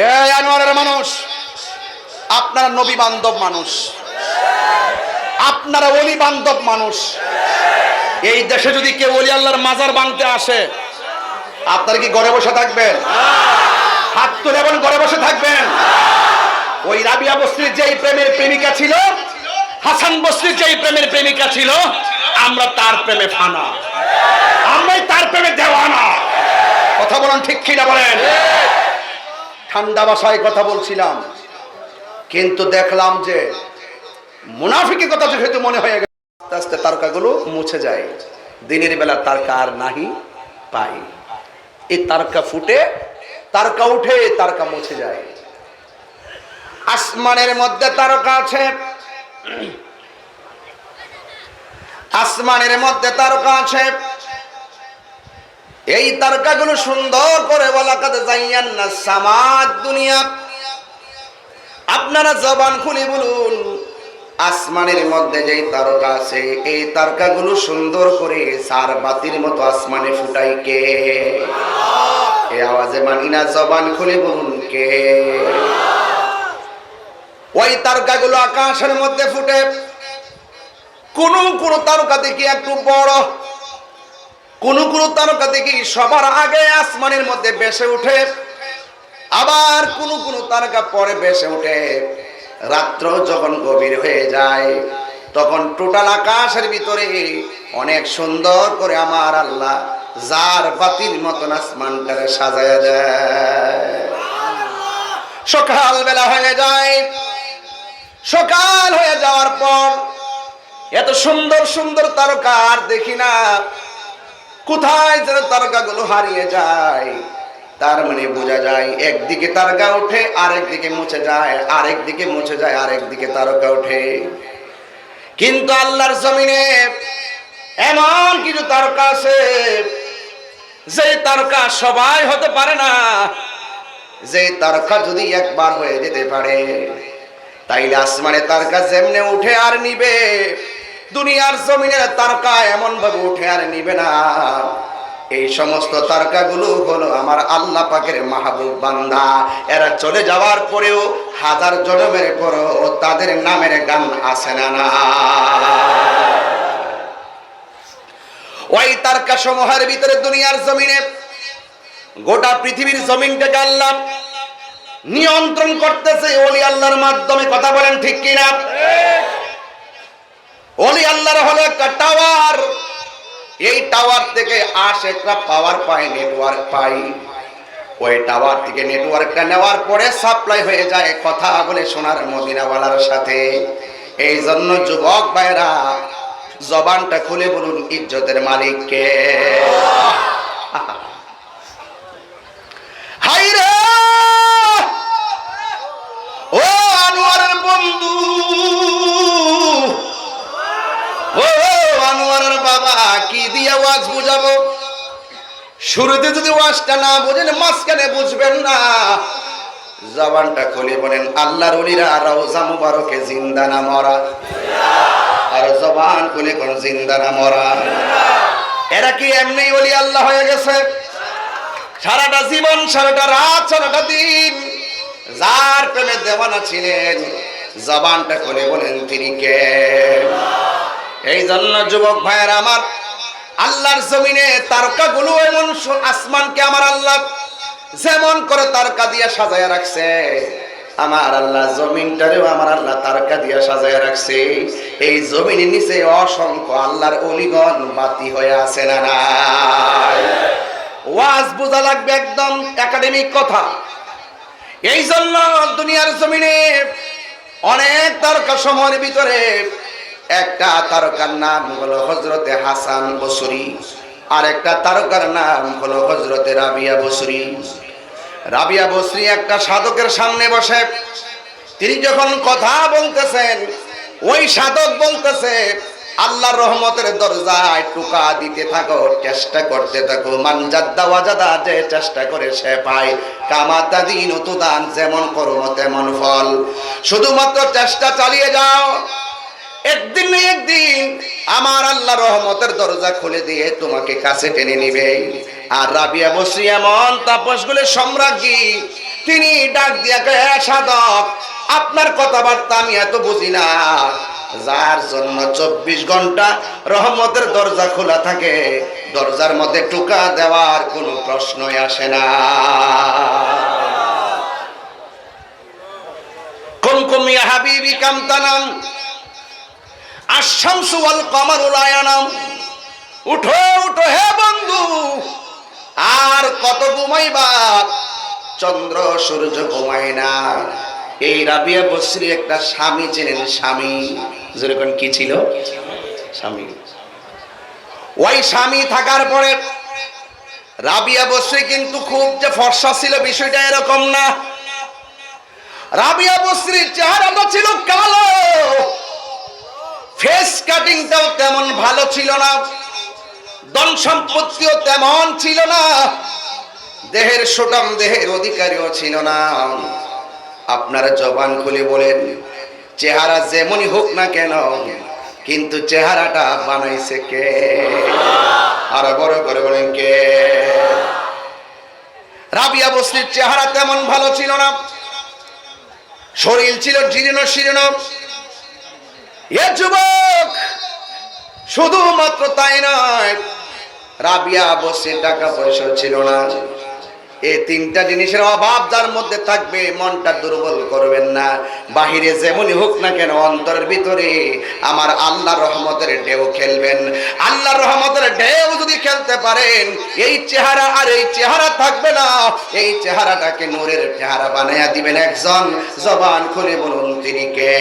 এই আনোয়ারের মানুষ, আপনারা নবী বান্ধব মানুষ, আপনারা ওলি বান্ধব মানুষ। এই দেশে যদি কেউ ওলি আল্লাহর মাজার ভাঙতে আসে, আপনারা কি ঘরে বসে থাকবেন? হাত তুলে বলেন, ঘরে বসে থাকবেন? ওই রাবিয়া বস্তির যেই প্রেমের প্রেমিকা ছিল, হাসান বস্তির যেই প্রেমের প্রেমিকা ছিল, আমরা তার প্রেমে ফানা, আমরাই তার প্রেমে দেওয়ানা। কথা বলেন ঠিক কিনা বলেন? ঠান্ডা ভাষায় কথা বলছিলাম, কিন্তু দেখলাম যে মুনাফিকের কথা যেহেতু মনে হয়ে গেল, আস্তে আস্তে তারকাগুলো মুছে যায়। দিনের বেলা তারকা আর নাহি পাই। এই তারকা ফুটে, তারকা উঠে, তারকা মুছে যায়। আসমানের মধ্যে তারকা আছে, আসমানের মধ্যে তারকা আছে। এই তারকাগুলো সুন্দর করে ওয়ালাকাদ যায়্যানা সামাদ দুনিয়া। আপনারা জবান খুলে বলুন, আসমানের মধ্যে যেই তারকা আছে, এই তারকাগুলো সুন্দর করে চার বাতির মতো আসমানে ফুটাই কে? এই আওয়াজে মানি না, জবান খুলে বলুন কে? ওই তারকাগুলো আকাশের মধ্যে ফুটে। কোন কোন তারকা দেখি একটু বড়, কোন কোন তারকা দেখি সবার আগে আসমানের মধ্যে ভেসে উঠে, আবার কোন কোন তারকা পরে ভেসে উঠে। রাত্র যখন গভীর হয়ে যায়, তখন টোটাল আকাশের ভিতরে অনেক সুন্দর করে আমার আল্লাহ জার বাতির মতন আসমানটারে সাজায়া দেয়। সকাল বেলা হয়ে যায়, সকাল হয়ে যাওয়ার পর এত সুন্দর সুন্দর তারকা আর দেখি না, কোথায় যেন তারকাগুলো হারিয়ে যায়। তার মানে বোঝা যায়, একদিকে তারকা উঠে, আরেকদিকে মুছে যায়, আরেকদিকে মুছে যায়, আরেকদিকে তারকা উঠে। কিন্তু আল্লাহর জমিনে এমন কিছু তারকা আছে, যে তারকা সবাই হতে পারে না। যে তারকা যদি একবার হয়ে যেতে পারে, তাইলে আসমানে তারকা যেমনে উঠে আর নিবে, দুনিয়ার জমিনের তারকা এমন ভাবে উঠে আর নিবে না। এই সমস্ত তারকাগুলো হলো আমার আল্লাহ পাকের মাহবুব বান্দা। এরা চলে যাওয়ার পরেও হাজার জন্মের পরেও তাদের নামের গান আছে না না? ওই তারকা সমূহের ভিতরে দুনিয়ার জমিনে গোটা পৃথিবীর জমিনটাকে আল্লাহ নিয়ন্ত্রণ করতেছে ওলি আল্লাহর মাধ্যমে। কথা বলেন ঠিক কিনা? ওলি আল্লাহর হলো একটা টাওয়ার, এই টাওয়ার থেকে আশেকরা পাওয়ার পায়, নেটওয়ার্ক পায়। ওই টাওয়ার থেকে নেটওয়ার্কটা নেওয়ার পরে সাপ্লাই হয়ে যায় কথা বলে সোনার মদিনাওয়ালার সাথে। এই জন্য যুবক ভাইরা জবানটা খুলে বলুন, ইজ্জতের মালিক কে? হাই রে ও আনোয়ারের বন্ধু, ও আনোয়ারের বাবা, কি দিয়ে ওয়াজ বুঝাবো? শুরুতে যদি ওয়াজটা না বুঝেন, মাঝখানে বুঝবেন না। জবানটা খুলে বলেন, আল্লাহর ওলিরা রওজা মুবারকে জিন্দা না মরা? আর জবান খুলে কোন জিন্দা না মরা? এরা কি এমনি ওলি আল্লাহ হয়ে গেছে? সারাটা জীবন, সারাটা রাত, সারাটা দিন যার প্রেমে দেওয়ানা ছিলেন, জবানটা খুলে বলেন তিনি কে? এই জন্য যুবক ভাইয়ের আমার, আল্লাহর জমিনে তারকাগুলো এমন, আসমানকে আমার আল্লাহ যেমন করে তারকা দিয়ে সাজায় রাখছে, আমার আল্লাহ জমিনটারেও আমার আল্লাহ তারকা দিয়ে সাজায় রাখছে। এই জমিনের নিচে অসংখ্য আল্লাহর ওলিগণ বাতি হয়ে আছে না নাই? ওয়াজ বোঝা লাগবে, একদম একাডেমিক কথা। এই জন্য দুনিয়ার জমিনে অনেক তারকা সমূহের ভিতরে একটা তারকার নাম হলো হযরতে হাসান বসরি, আর একটা তারকার নাম হলো হযরতে রাবিয়া বসরি। রাবিয়া বসরি একটা সাধকের সামনে বসে, তিনি যখন কথা বলতেছেন, ওই সাধক বলতেছে, আল্লাহর রহমতের দরজায় টোকা দিতে থাকো, চেষ্টা করতে থাকো, মানজাদ্দা ওয়াজাদা, যে চেষ্টা করে সে পায়, কামাতা দিন তুদান, যেমন কর্ম তেমন ফল। শুধুমাত্র চেষ্টা চালিয়ে যাও, একদিন না একদিন আমার আল্লাহ রহমতের দরজা খুলে দিয়ে তোমাকে কাছে টেনে নিবে। আর রাবিয়া বসরি এমন তাপসগুলো সম্রাজ্ঞী, তিনি ডাক দিয়া কয়, হ্যাঁ সাধক, আপনার কথাবার্তা আমি এত বুঝি না, যার জন্য 24 ঘন্টা রহমতের দরজা খোলা থাকে, দরজার মধ্যে টোকা দেওয়ার কোনো প্রশ্নই আসে না। কুমকুম ইয়া হাবিবি কামতানাম আশ-শামসু ওয়াল কমারু লা ইয়ানাম। উঠো উঠো হে বন্ধু, আর কত ঘুমাইবা, চন্দ্র সূর্য ঘুমায় না। এই রাবিয়া বসরি একটা স্বামী ছিলেন, স্বামী, যেরকম কি ছিল, স্বামী। ওই স্বামী থাকার পরে রাবিয়া বসরি কিন্তু খুব যে ফর্সা ছিল বিষয়টা এরকম না। রাবিয়া বসরির চেহারাটা ছিল কালো, ফেস কাটিংটাও তেমন ভালো ছিল না, ধন সম্পত্তিও তেমন ছিল না, দেহের সুঠাম দেহের অধিকারীও ছিল না। আপনারা জবান খুলে বলেন, চেহারা যেমনই হোক না কেন, কিন্তু চেহারাটা বানাইছে কে? আর বড় করে বলেন কে? রাবিয়া বসরির চেহারা তেমন ভালো ছিল না, শরীর ছিল জীর্ণ শীর্ণ। এ যুবক, শুধুমাত্র তাই নয়, রাবিয়া বসরির টাকা পয়সা ছিল না। এই তিনটা জিনিসের অভাব যার মধ্যে থাকবে, মনটা দুর্বল করবেন না। বাহিরে যেমনই হোক না কেন, অন্তরের ভিতরে আমার আল্লাহর রহমতের ঢেউ খেলবেন। আল্লাহর রহমতের ঢেউ যদি খেলতে পারেন, এই চেহারা আর এই চেহারা থাকবে না, এই চেহারাটাকে নূরের চেহারা বানাইয়া দিবেন একজন। জবান খুলে বলুন, তিনি কে?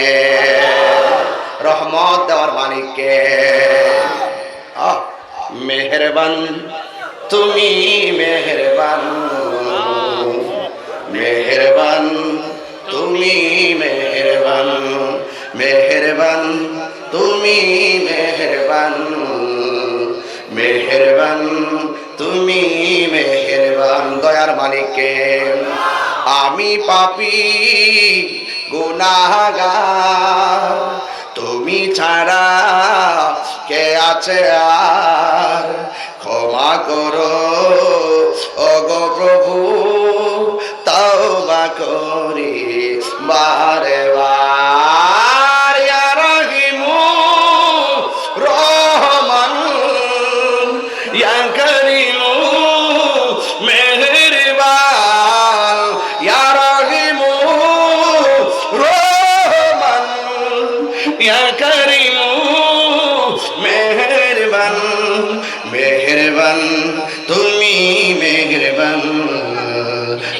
রহমত দেওয়ার মালিক কে? মেহেরবান, তুমি মেহেরবান, মেহেরবান, তুমি মেহেরবান, মেহেরবান, তুমি মেহেরবান, মেহেরবান, তুমি মেহেরবান। দয়ার মালিককে, আমি পাপী গুনাহগার, তুমি ছাড়া কে আছে আর? ক্ষমা করো ওগো প্রভু, তওবা করি বারে বার। ইয়া রহিমু রহমান, ইয়া করিমু মেহেরবান, ইয়া রহিমু রহমান, ইয়া করিমু মেহেরবান, মেহেরবান, তুমি মেহেরবান,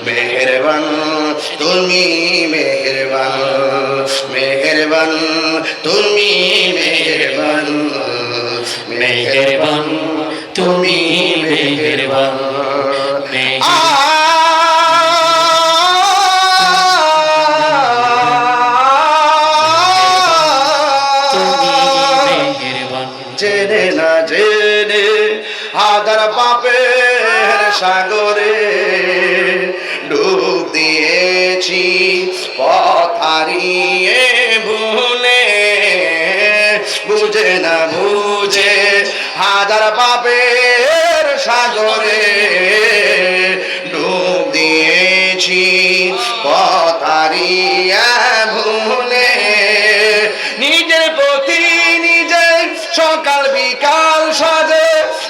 মেহেরবান, তুমি মেহেরবান, মেহেরবান, তুমি মেহেরবান, মেহেরবান, তুমি মেহেরবান। জেনে না জেনে হাজার পাপের সাগরে ডুব দিয়েছি, পথ হারিয়ে ভুলে, বুঝে না বুঝে হাজার পাপের সাগরে ডুব দিয়েছি, পথ হারিয়ে ভুলে। নিজের প্রতি নিজে সকাল বিকাল সাজে,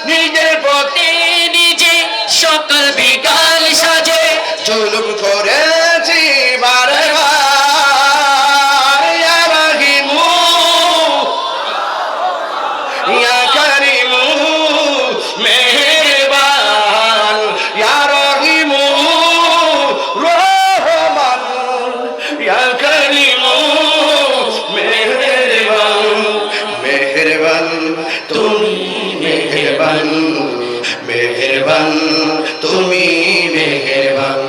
নিজের প্রতি নিজে সকাল বিকাল সাজে, জুলুম করেছি বারে বার। ইয়া রহিমু, ইয়া করিমু মেহেরবান, ইয়া রহিমু রহমান, ইয়া করিমু মেহেরবান, মেহেরবান, তুমি মেহেরবান, মেহেরবান, তুমি মেহেরবান।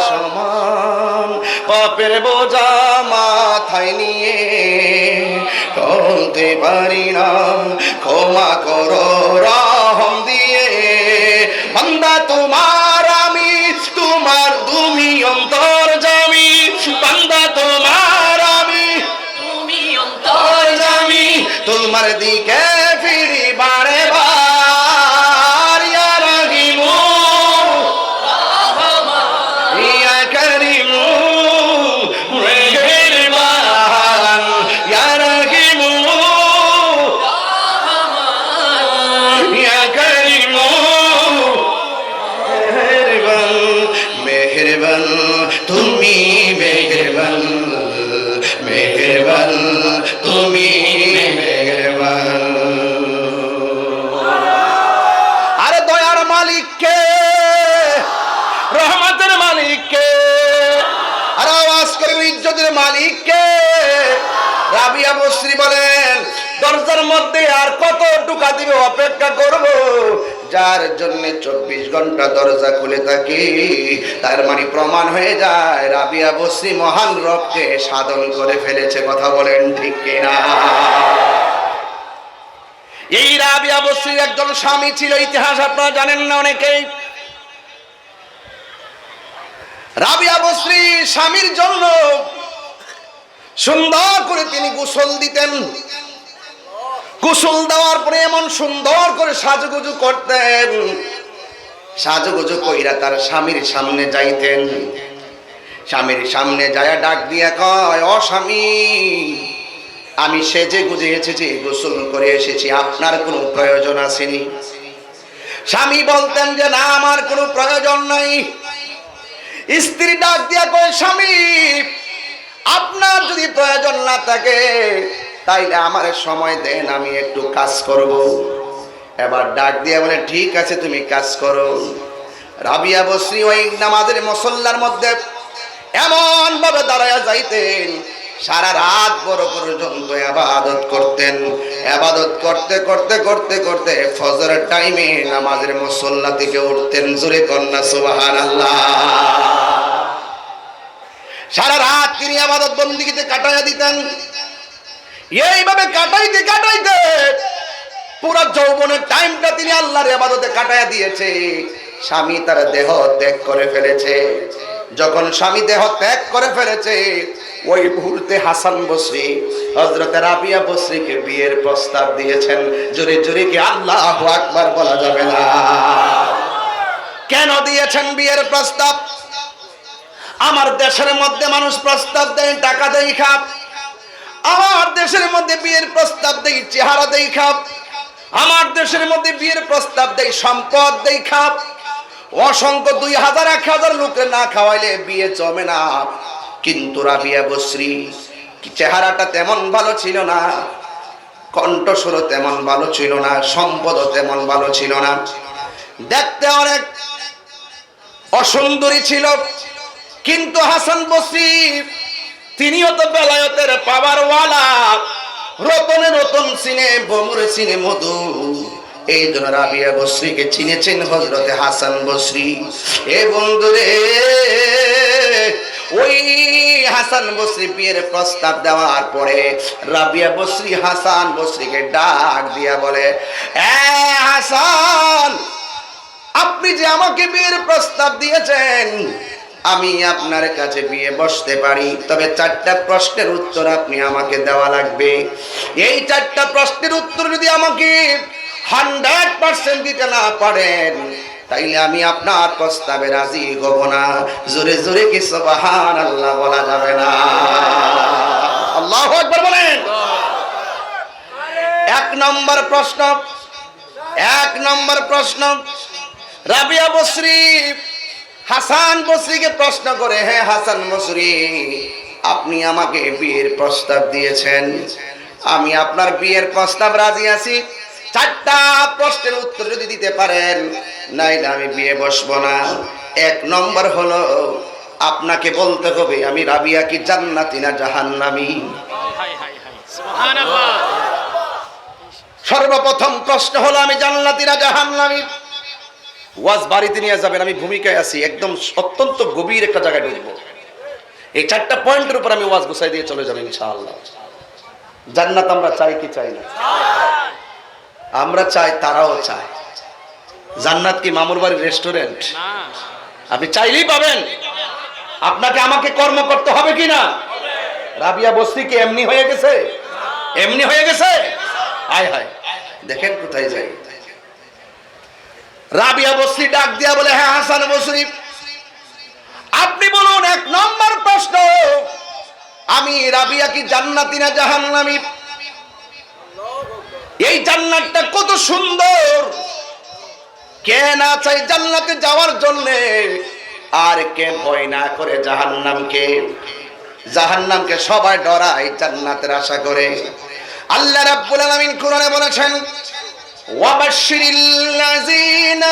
সমান পাপের বোঝা মাথায় নিয়ে চলতে পারি না, ক্ষমা করো রহম দিয়ে। বান্দা তোমার আমি, তোমার তুমি অন্তর্যামী, বান্দা তোমার তোমার দিকে ফিরি বারে বার ইয়া রাহিমু ইয়া কারিমু মেহেরবান ইয়া রাহিমু ইয়া কারিমু মেহেরবান মেহেরবান তুমি মেহেরবান মেহেরবান তুমি মেহেরবান। আরে দয়ার মালিক কে, রহমতের মালিক কে, আর আওয়াজ করে ইজ্জতের মালিক কে? রাবিয়া বসরি বলেন দরজার মধ্যে আর কত টুকা দিবে অপেক্ষা করব, যার জন্য 24 ঘন্টা দরজা খুলে থাকে। তার মানে প্রমাণ হয়ে যায় রাবিয়া বসরি মহান রবকে সাধন করে ফেলেছে। কথা বলেন ঠিক কিনা? এই রাবিয়া বসরির একজন স্বামী ছিল, ইতিহাস আপনারা জানেন না অনেকেই। রাবিয়া বসরি স্বামীর জন্য সুন্দর করে তিনি গোসল দিতেন। গোসল দেওয়ার পরে এমন সুন্দর করে সাজুগুজু করতেন, সাজুগুজু কইরা তার স্বামীর সামনে যাইতেন। স্বামীর সামনে যায় ডাক দিয়া কয়, ও স্বামী, আমি সেজে গুজে এসেছি, গোসল করে এসেছি, আপনার কোনো প্রয়োজন আসেনি? স্বামী বলতেন যে না, আমার কোনো প্রয়োজন নাই। স্ত্রী ডাক দিয়া কয়, স্বামী, আপনার যদি প্রয়োজন না থাকে তাইলে আমার সময় দেন, আমি একটু কাজ করব। এবার ডাক দিয়া বলে, ঠিক আছে তুমি কাজ করো। রাবিয়া বসরি ওই নামাজের মুসল্লার মধ্যে এমন ভাবে দাঁড়ায়া যাইতেন, সারা রাত বড় পর্যন্ত ইবাদত করতেন। ইবাদত করতে করতে করতে করতে ফজরের টাইমে নামাজের মুসল্লা থেকে উঠতেন। জোরে কন্যা সুবহানাল্লাহ। সারা রাত তিনি ইবাদত বন্দেগীতে কাটাইয়া দিতেন। এইভাবে কাটাইতে কাটাইতে পুরো যৌবনের টাইমটা তিনি আল্লাহর ইবাদতে কাটাইয়া দিয়েছে। স্বামী তার দেহ ত্যাগ করে ফেলেছে। যখন স্বামী দেহ ত্যাগ করে ফেলেছে, ওই মুহূর্তে হাসান বসরি হযরত রাবিয়া বসরিকে বিয়ের প্রস্তাব দিয়েছেন। জোরে জোরে কি আল্লাহু আকবার বলা যাবে না? কেন দিয়েছেন বিয়ের প্রস্তাব? আমার দেশের মধ্যে মানুষ প্রস্তাব দেয় টাকা দেই খাপ, আমার দেশের মধ্যে বিয়ের প্রস্তাব দেই চেহারা দেই খাপ, আমার দেশের মধ্যে বিয়ের প্রস্তাব দেই সম্পদ দেই খাপ। অসংখ্য 2000 1000 লোকে না খাওয়াইলে বিয়ে জমে না। কিন্তু রাবিয়া বসরি চেহারাটা তেমন ভালো ছিল না, কণ্ঠস্বর তেমন ভালো ছিল না, সম্পদ তেমন ভালো ছিল না, দেখতে অনেক অসুন্দরী ছিল। কিন্তু হাসান বসরি তিনিও তো বেলায়েতের পাওয়ারওয়ালা, রতনে রতন চিনে, বমুরে চিনে মধু। এই জন্য রাবিয়া বসরিকে চিনেছেন হযরতে হাসান বসরি। এ বন্ধুরে, ওই হাসান বসরি বিয়ের প্রস্তাব দেওয়ার পরে রাবিয়া বসরি হাসান বসরিকে ডাক দিয়া বলে, এ হাসান, আপনি যে আমাকে বিয়ের প্রস্তাব দিয়েছেন, আমি আপনার কাছে বিয়ে বসতে পারি, তবে 4টা প্রশ্নের উত্তর আপনি আমাকে দেওয়া লাগবে। এই 4টা প্রশ্নের উত্তর যদি আমাকে 100% দিতে না পারেন, তাইলে আমি আপনার প্রস্তাবে রাজি হব না। জোরে জোরে কি সুবহানাল্লাহ বলা যাবে না? আল্লাহু আকবার বলেন। 1 নম্বর প্রশ্ন, রাবিয়া বসরি হাসান বসরিকে প্রশ্ন করে, হ্যাঁ হাসান বসরি, আপনি আমাকে বিয়ের প্রস্তাব দিয়েছেন, আমি আপনার বিয়ের প্রস্তাব রাজি আছি। 4টা প্রশ্নের উত্তর যদি দিতে পারেন, নাইলে আমি বিয়ে বসবো না। 1 নম্বর হলো, আপনাকে বলতে হবে আমি রাবিয়া কি জান্নাতি না জাহান্নামী। সুবহানাল্লাহ। সর্বপ্রথম প্রশ্ন হলো, আমি জান্নাতি না জাহান্নামী। ওয়াজ বাড়িতে নিয়ে যাবেন, আমি ভূমিকায় আছি, একদম অত্যন্ত গভীর একটা জায়গায় ঢুকবো। এই 4টা পয়েন্টের উপর আমি ওয়াজ গুছাই দিয়ে চলে যাবো ইনশাআল্লাহ। জান্নাত আমরা চাই কি চাই না? আমরা চাই, তারাও চায়। জান্নাত কি মামুর বাড়ির রেস্টুরেন্ট? আপনি চাইলেই পাবেন। আপনাকে আমাকে কর্ম করতে হবে কি না? রাবিয়া বসরি কি এমনি হয়ে গেছে? এমনি হয়ে গেছে? আয় হায়, দেখেন কোথায় যাই। রাবিয়া বসরি ডাক দিয়া বলে, হ্যাঁ হাসান বসরি, আপনি বলুন, এক নম্বর প্রশ্ন, আমি রাবিয়া কি জান্নাতি না জাহান্নামী? এই জান্নাতটা কত সুন্দর, কে না চাই জান্নাতে যাওয়ার জন্য, আর কে ভয় না করে জাহান্নামকে? জাহান্নামকে সবাই ডরায়, জান্নাতের আশা করে। আল্লাহ রাব্বুল আলামিন কোরআনে বলেছেন, ওয়াবাশশিরিল্লাযীনা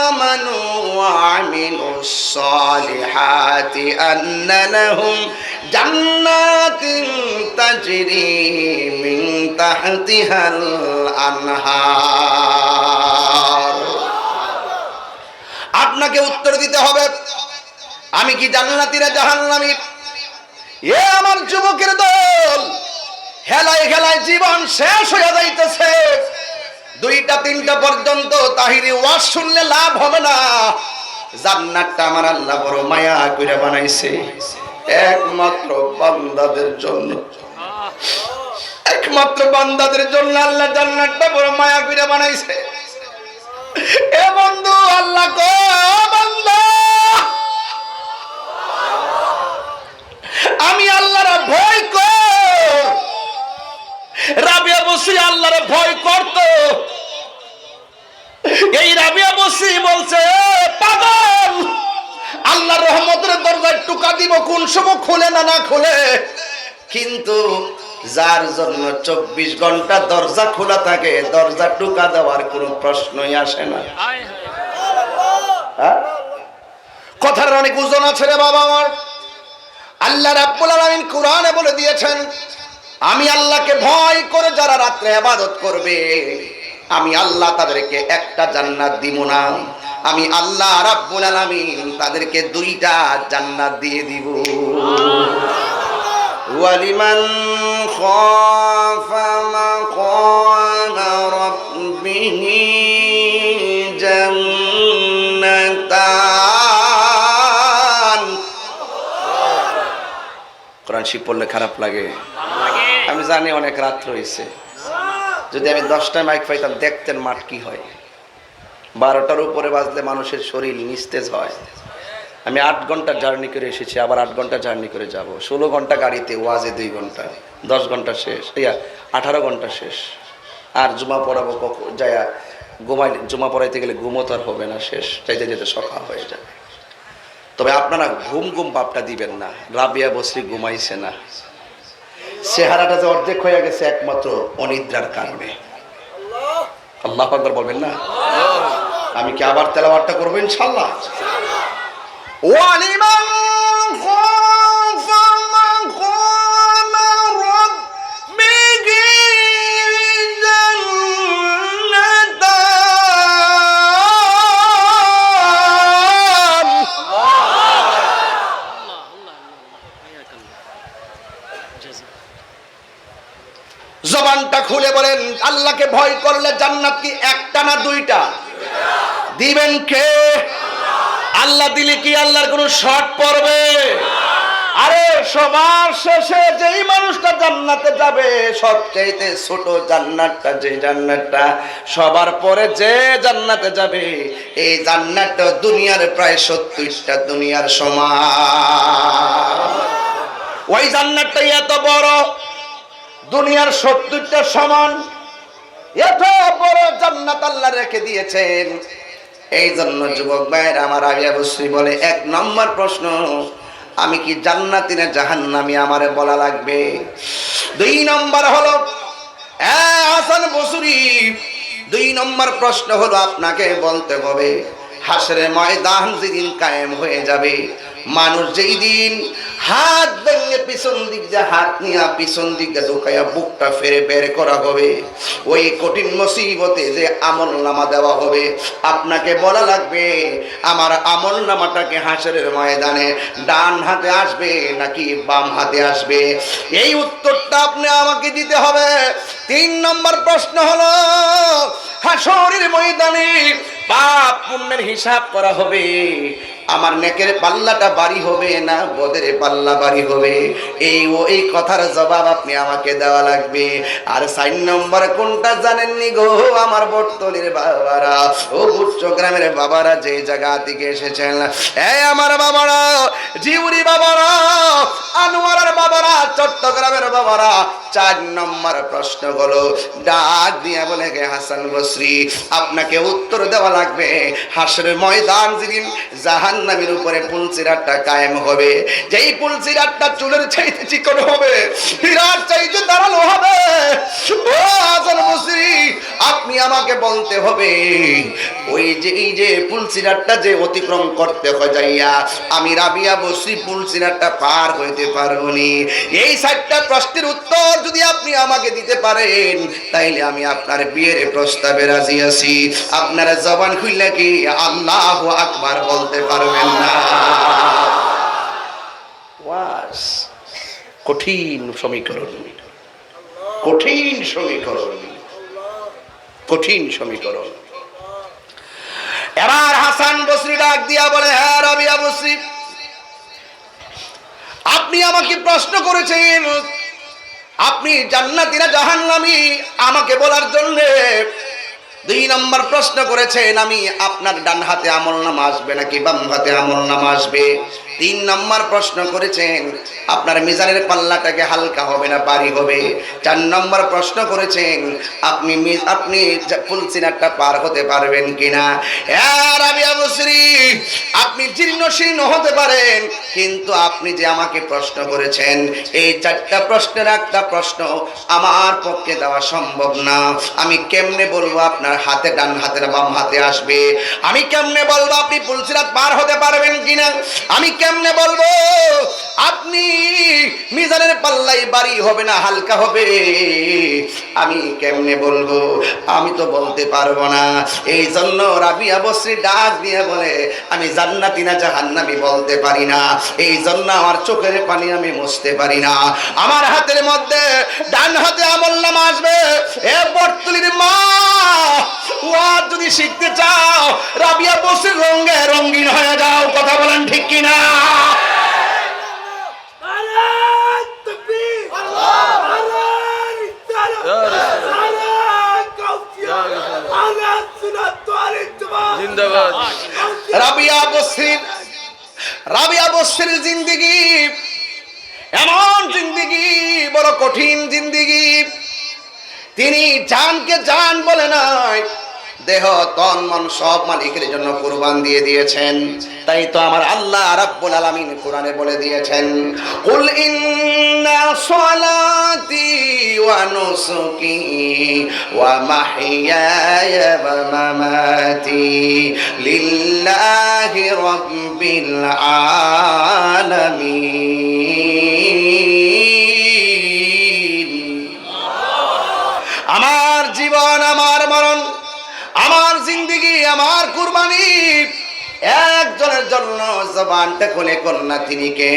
আমানু ওয়া আমিলুস সালিহাতি আন্না লাহুম জান্নাতিন তাজরি মিন তাহতিহাল আনহার। আপনাকে উত্তর দিতে হবে, আমি কি জান্নাতি না জাহান্নামী? এ আমার যুবকের দল, হেলায় হেলায় জীবন শেষ হয়ে যাইতেছে, 2টা 3টা পর্যন্ত তাহিরি ওয়াজ শুনলে লাভ হবে না। জান্নাতটা আমার আল্লাহ বড় মায়া কইরা বানাইছে একমাত্র বান্দাদের জন্য, একমাত্র বান্দাদের জন্য আল্লাহ জান্নাতটা বড় মায়া কইরা বানাইছে। এ বন্ধু, আল্লাহ কয়, বান্দা, আমি আল্লাহর ভয় কর। রাবিয়া বসরি আল্লাহর ভয় করত। এই রাবিয়া বসরি বলছে, পাগল, আল্লাহর রহমতের দরজায় টুকা দিব, কোন সময় খুলে না না খুলে, কিন্তু যার জন্য 24 ঘন্টা দরজা খোলা থাকে, দরজা টুকা দেওয়ার কোনো প্রশ্নই আসে না। কথার অনেক ওজন আছে রে বাবা আমার। আল্লাহ রাব্বুল আলামিন কোরআনে বলে দিয়েছেন, আমি আল্লাহকে ভয় করে যারা রাত্রে ইবাদত করবে, আমি আল্লাহ তাদেরকে একটা জান্নাত দিব না, আমি আল্লাহ রাব্বুল আলামিন তাদেরকে 2টা জান্নাত দিয়ে দিব। ওয়ালিমান খাফা মাকামা রাব্বিহি জান্নাতান। কোরআন শিব পড়লে খারাপ লাগে, আমি জানি অনেক রাত রয়েছে, যদি আমি 10টায় মাইক পাইতাম দেখতেন মাঠ কি হয়। 12টার উপরে বাজলে মানুষের শরীর নিস্তেজ হয়। আমি 8 ঘন্টা জার্নি করে এসেছি, আবার 8 ঘন্টা জার্নি করে যাব। 16 ঘন্টা গাড়িতে, ওয়াজে 2 ঘন্টা, 10 ঘন্টা শেষ, 18 ঘন্টা শেষ। আর জুমা পড়াবো যায়া ঘুমাই, জুমা পড়াইতে গেলে ঘুমো তো আর হবে না, শেষ, চাইতে যেতে সকাল হয়ে যাবে। তবে আপনারা ঘুম ঘুম ভাবটা দিবেন না, রাবিয়া বসরি ঘুমাইছে না, চেহারাটা যে অর্ধেক হয়ে গেছে একমাত্র অনিদ্রার কারণে। আল্লাহু আকবার বলবেন না? আমি কি আবার তেলাওয়াতটা করব ইনশাআল্লাহ? ওয়ালিমান খাফা মাকামা রাব্বিহি জান্নাতান। জবানটা খুলে বলেন, আল্লাহকে ভয় করলে জান্নাত কি একটা না 2টা? দিবেন কে? আল্লাহ দিলে কি আল্লাহর কোনো শর্ট পড়বে? আরে সবার শেষে যেই মানুষটা জান্নাতে যাবে, সবচেয়ে ছোট জান্নাতটা, যে জান্নাতটা সবার পরে যে জান্নাতে যাবে, এই জান্নাতটা দুনিয়ার প্রায় 70টা দুনিয়ার সমান। ওই জান্নাতটাই এত বড়, দুনিয়ার 70টা সমান, এত বড় জান্নাত আল্লাহ রেখে দিয়েছেন। এই জন্য যুবক ভাইরা আমার, রাবিয়া বসরি বলে, 1 নম্বর প্রশ্ন, আমি কি জান্নাতি না জাহান্নামী, আমারে বলা লাগবে। 2 নম্বর হলো, হাসান বসরি, 2 নম্বর প্রশ্ন হলো আপনাকে বলতে হবে, হাসরের ময়দান যেদিন কায়েম হয়ে যাবে, মানুষ যেই দিন হাত ভেঙে পিছন দিক দিয়ে হাত নিয়ে পিছন দিকে ঢুকাইয়া বুকটা ফেরে বের করা হবে, ওই কঠিন মুসিবতে যে আমল নামা দেওয়া হবে, আপনাকে বলা লাগবে, আমার আমল নামাটাকে হাসরের ময়দানে ডান হাতে আসবে নাকি বাম হাতে আসবে? এই উত্তরটা আপনি আমাকে দিতে হবে। 3 নম্বর প্রশ্ন হলো, হাসরের ময়দানে পাপ পুণ্যের হিসাব করা হবে, আমার নেকের পাল্লাটা বাড়ি হবে না বদের পাল্লা বাড়ি হবে? এই কথার জবাব আপনি আমাকে দেওয়া লাগবে। আর 4 নম্বর কোনটা জানেননি গো আমার বটতলির বাবারা, ও উচ্চগ্রামের বাবারা, যে জায়গা থেকে এসেছেন, এই আমার বাবারা, জিউরি বাবারা, আনোয়ারের বাবারা, চট্টগ্রামের বাবারা, 4 নম্বর প্রশ্ন হলো, ডাক দিয়া বলে গে হাসান বসরি, আপনাকে উত্তর দেওয়া লাগবে হাসরের ময়দান যেদিন জাহান্নামের উপরে পুলসিরাতটা কায়েম হবে, যেই পুলসিরাতটা চুলের চাইতে চিকন হবে, হীরার চাইতে ধারালো হবে, ও হাসান বসরি আপনি আমাকে বলতে হবে এই যে পুলসিরাতটা যে অতিক্রম করতে হয় যাইয়া আমি রাবিয়া বসরি পুলসিরাতটা পার হইতে পারবনি। এই 4টা প্রশ্নের উত্তর যদি আপনি আমাকে দিতে পারেন তাইলে আমি আপনার বিয়ের প্রস্তাবে রাজি আছি। আপনারা জবান খুললে কি আল্লাহু আকবার বলতে পারবেন না? ওয়াস কঠিন সমীকরণ, কঠিন সমীকরণ, কঠিন সমীকরণ। এবার হাসান বসরি ডাক দিয়া বলে, হ্যাঁ রাবিয়া বসরি, আপনি আমাকে প্রশ্ন করেছেন আপনি জান্নাতি না জাহান্নামী আমাকে বলার জন্য। 2 নম্বর প্রশ্ন করেছেন আমি আপনার ডান হাতে আমলনামা আসবে নাকি বাম হাতে আমলনামা আসবে। 3 নম্বর প্রশ্ন করেছেন আপনার মিজানের পাল্লাটাকে হালকা হবে না ভারী হবে। 4 নম্বর প্রশ্ন করেছেন আপনি পুলসিরাতটা পার হতে পারবেন কিনা। রাবিয়া বসরি আপনি জীর্ণ শীর্ণ হতে পারেন, কিন্তু আপনি যে আমাকে প্রশ্ন করেছেন এই 4টা প্রশ্নের একটা প্রশ্ন আমার পক্ষে দেওয়া সম্ভব না। আমি কেমনে বলবো আপনার হাতে ডান হাতে না বাম হাতে আসবে? আমি কেমনে বলবো আপনি পুলসিরাত পার হতে পারবেন কিনা? আমি কেমনে বলবো আপনি মিজানের পাল্লাই ভারী হবে না হালকা হবে? আমি কেমনে বলবো? আমি তো বলতে পারবো না। এই জন্য রাবিয়া বসরি ডাক দিয়ে বলে, আমি জান্নাতি না জাহান্নামী বলতে পারি না, এই জন্য আমার চোখের পানি আমি মুছতে পারি না। আমার হাতের মধ্যে ডান হাতে আমলনামা আসবে। এ বটতলির মা, ওয়াজ যদি শিখতে চাও রাবিয়া বসরির রঙে রঙিন হয়ে যাও। কথা বলেন ঠিক কিনা? রাবিয়া বসরির জিন্দেগি এমন জিন্দেগি, বড় কঠিন জিন্দেগি। তিনি জানকে জান বলে নাই, দেহ তন মন সব মালিকের জন্য কুরবান দিয়ে দিয়েছেন। তাই তো আমার আল্লাহ রাব্বুল আলামিন কোরআনে বলে দিয়েছেন, কুল ইন্না সলাতি ওয়া নুসুকি ওয়া মাহইয়ায়া ওয়া মামাতি লিল্লাহি রাব্বিল আলামিন। আমার জীবন, আমার মরণ, আমার জিন্দেগি, আমার কুরবানি একজনের জন্য। জবানটা খুলে কন্যা তিনি কে?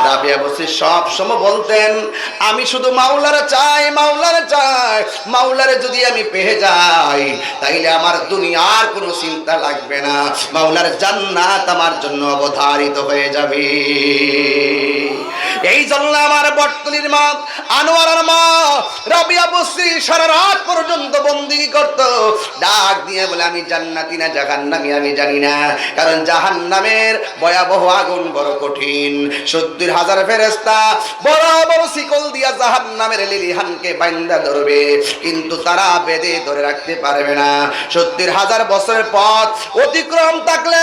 রাবিয়া বসরি সব সময় বলতেন, আমি শুধু মাওলারে চাই, মাওলারে চাই। মাওলারে যদি আমি পেয়ে যাই তাইলে আমার দুনিয়ার কোনো চিন্তা লাগবে না, মাওলার জান্নাত আমার জন্য অবধারিত হয়ে যাবে। এই জন্য আমার বটতলির মা, আনোয়ারের মা রাবিয়া বসরি সারা রাত পর্যন্ত বন্দেগী করত। ডাক দিয়ে বলে, আমি জান্নাতি না জাহান্নামী আমি জানি না, কারণ জাহান্নামের ভয়াবহ আগুন বড় কঠিন। 70,000 ফেরেশতা বড় বড় শিকল দিয়া জাহান্নামের লিলিহানকে বাইন্ধা ধরবে, কিন্তু তারা বেঁধে ধরে রাখতে পারবে না। 70,000 বছরের পথ অতিক্রম থাকলে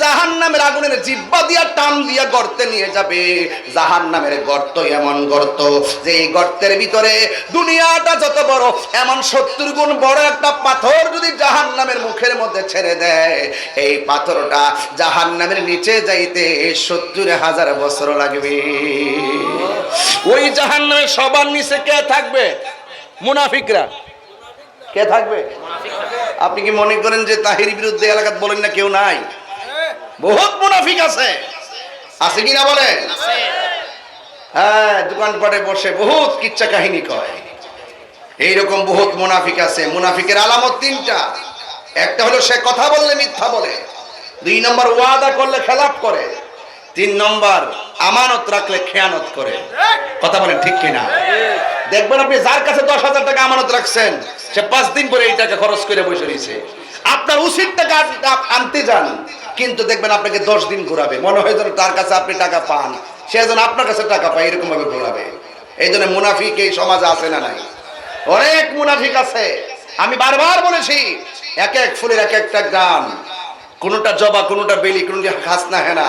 জাহান্নামের আগুনের জিহ্বা দিয়া টান দিয়া গর্তে নিয়ে যাবে। জাহান্নামের গর্ত এমন গর্ত যে এই গর্তের ভিতরে দুনিয়াটা যত বড়, এমন 70 গুণ বড় একটা পাথর যদি জাহান্নামের মুখের মধ্যে ছেড়ে দেয়, এই পাথরটা জাহান্নামের নিচে যাইতে 70,000 বছর লাগবে। ওই জাহান্নামের সবার নিচে কে থাকবে? মুনাফিকরা। কে থাকবে? আপনি কি মনে করেন যে তাহির বিরুদ্ধে এলাকাত বলেন না কেউ নাই? বহুত মুনাফিক আছে, আছে কিনা বলেন? হ্যাঁ, দোকানপাটে বসে বহুত কিচ্ছা কাহিনী কয়। এইরকম বহুত মুনাফিক আছে। মুনাফিকের আলামত 3টা। একটা হলো সে কথা বললে মিথ্যা বলে, 2 নম্বর ওয়াদা করলে খেলাপ করে, 3 নম্বর আমানত রাখলে খেয়ানত করে। কথা বলেন ঠিক কিনা? দেখবেন আপনি যার কাছে 10,000 টাকা আমানত রাখছেন, সে 5 দিন পরে এই টাকা খরচ করে বসে রয়েছে। আপনার উচিত টাকা আনতে যান, কিন্তু দেখবেন আপনাকে 10 দিন ঘোরাবে, মনে হয় যেন তার কাছে আপনি টাকা পান, সে যেন আপনার কাছে টাকা পায়, এরকম ভাবে ঘোরাবে। এই জন্য মুনাফিক এই সমাজে আছে না নাই? অনেক মুনাফিক আছে। আমি বারবার বলেছি, এক এক ফুলের এক একটা গান, কোনটা জবা, কোনটা বেলি, কোনটা খাসনা হেনা,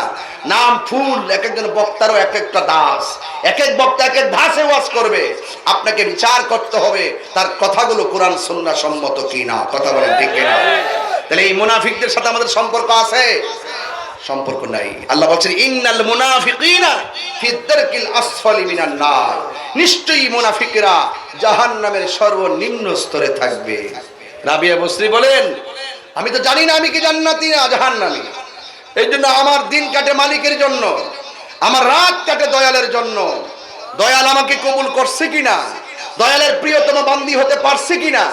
নাম ফুল। এক একজন বক্তারও এক একটা দাস, এক এক বক্তা এক এক ধাসে ওয়াজ করবে। আপনাকে বিচার করতে হবে তার কথাগুলো কোরআন সুন্নাহ সম্মত কিনা। কথা বলেন ঠিক কিনা? তাহলে এই মুনাফিকদের সাথে আমাদের সম্পর্ক আছে? সম্পর্ক নাই। আল্লাহ বলছেন ইন্নাল মুনাফিকিনা ফি দারকিল আসফালি মিনান নার, নিশ্চয়ই মুনাফিকরা জাহান্নামের সর্বনিম্ন স্তরে থাকবে। রাবিয়া বসরি বলেন, আমি তো জানি না আমি কি জান্নাতি না জাহান্নামী। এই জন্য আমার দিন কাটে মালিকের জন্য, আমার রাত কাটে দয়ালের জন্য। দয়াল আমাকে কবুল করছে কিনা, দয়ালের প্রিয়তম বান্দী হতে পারছে কিনা,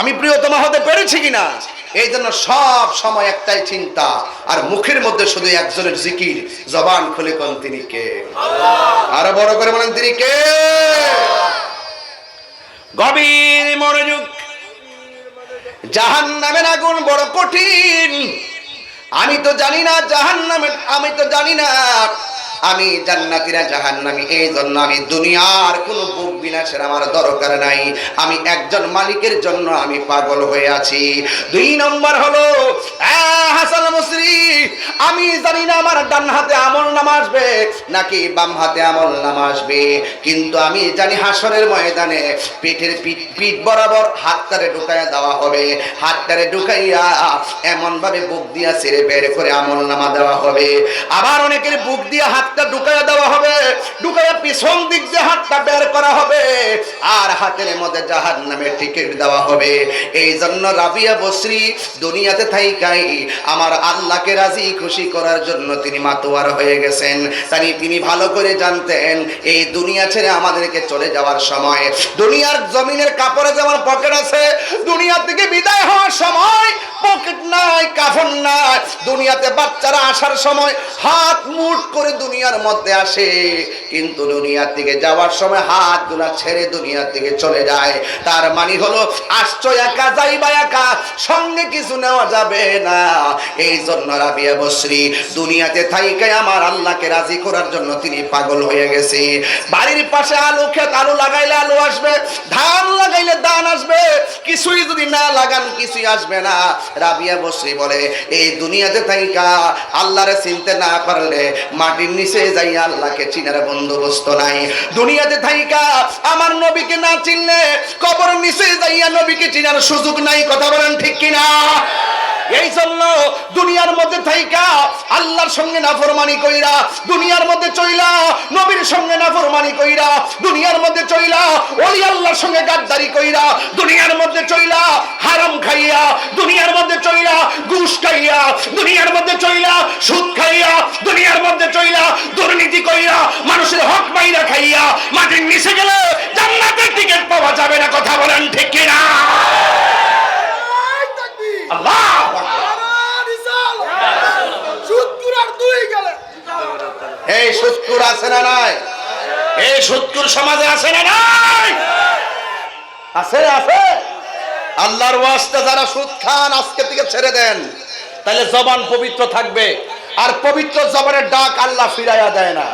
আমি প্রিয়তমা হতে পেরেছি কিনা। এই জন্য সব সময় একটাই চিন্তা, আর মুখের মধ্যে শুধু একজনের জিকির, জবান খুলে কোন তিনি কে? আরো বড় করে বলেন তিনি কে? গভীর মনোযোগ। জাহান্নামের আগুন বড় কঠিন। আমি তো জানি না জাহান্নামের, আমি তো জানি না আমি জান্নাতীরা জাহান্নামী। এই জন্য আমি দুনিয়ার কোনো বুক বিলাসের আমার দরকার নাই। আমি একজন মালিকের জন্য আমি পাগল হয়ে আছি। 2 নম্বর হলো হাসান বসরি, আমি জানি না আমার ডান হাতে আমল নামা আসবে নাকি বাম হাতে আমল নামা আসবে, কিন্তু আমি জানি হাসরের ময়দানে পিঠের পিঠ বরাবর হাতটারে ঢুকাইয়া দেওয়া হবে। হাতটারে ঢুকাইয়া এমন ভাবে বুক দিয়া ছেড়ে বের করে আমল নামা দেওয়া হবে। আবার অনেকের বুক দিয়া হাতটা ঢুকাইয়া দেওয়া হবে, ঢুকাইয়া পিছন দিক দিয়ে হাতটা বের করা হবে, আর হাতের মধ্যে জাহান্নামের টিকিট দেওয়া হবে। এই জন্য রাবিয়া বসরি দুনিয়াতে থাইকাই আমার আল্লাহকে রাজি খুশি করার জন্য তিনি মাতোয়ার হয়ে গেছেন। তাই তিনি ভালো করে জানতেন এই দুনিয়া ছেড়ে আমাদেরকে চলে যাওয়ার সময়, দুনিয়ার জমিনের কাপড়ে যেমন পকেট আছে, দুনিয়া থেকে বিদায় হওয়ার সময় পকেট নাই, কাফন নাই। দুনিয়াতে বাচ্চারা আসার সময় হাত মুঠ করে দুনিয়ার মধ্যে আসে, কিন্তু দুনিয়া থেকে যাওয়ার সময় হাত গুলা ছেড়ে দুনিয়া থেকে চলে যায়। তার মানে হলো আসছো একা, যাইবা একা, সঙ্গে কিছু নেওয়া যাবে না। এই জন্য রাবিয়া বসরি দুনিয়াতে থাইকে আমার আল্লাহকে রাজি করার জন্য তিনি পাগল হয়ে গেছে। বাড়ির পাশে আলু ক্ষেত, আলু লাগাইলে আলু আসবে, ধান লাগাইলে ধান আসবে, কিছুই যদি না লাগান কিছুই আসবে না। রাবিয়া বসরি বলে এই দুনিয়াতে থাইকা আল্লাহরে চিনতে না পারলে মাটির নিচে যাইয়া আল্লাহকে চিনার বন্দোবস্ত নাই। দুনিয়াতে থাইকা আমার নবীকে না চিনলে কবরের নিচে যাইয়া নবীকে চিনার সুযোগ নাই। কথা বলেন ঠিক কিনা? এই জন্য দুনিয়ার মধ্যে থাইকা আল্লাহর সঙ্গে নাফরমানি কইরা, দুনিয়ার মধ্যে চইলা নবীর সঙ্গে নাফরমানি কইরা, দুনিয়ার মধ্যে চইলা ওলি আল্লাহর সঙ্গে গাদ্দারি কইরা, দুনিয়ার মধ্যে চইলা হারাম খাইয়া, দুনিয়ার মধ্যে চইলা ঘুষ খাইয়া, দুনিয়ার মধ্যে চইলা সুদ খাইয়া, দুনিয়ার মধ্যে চইলা দুর্নীতি কইরা, মানুষের হক মাইরা খাইয়া মাটির নিচে গেলে জান্নাতের টিকিট পাওয়া যাবে না। কথা বলেন ঠিক কিনা? আল্লাহ এই সুদকুর আছে না নাই? এই সুদকুর সমাজে আছে না নাই? আছে, আছে। আল্লাহর ওয়াস্তে যারা সুদ খান আজকে থেকে ছেড়ে দেন, তাহলে জবান পবিত্র থাকবে। আর পবিত্র জবানের ডাক আল্লাহ ফিরাইয়া দেয় না।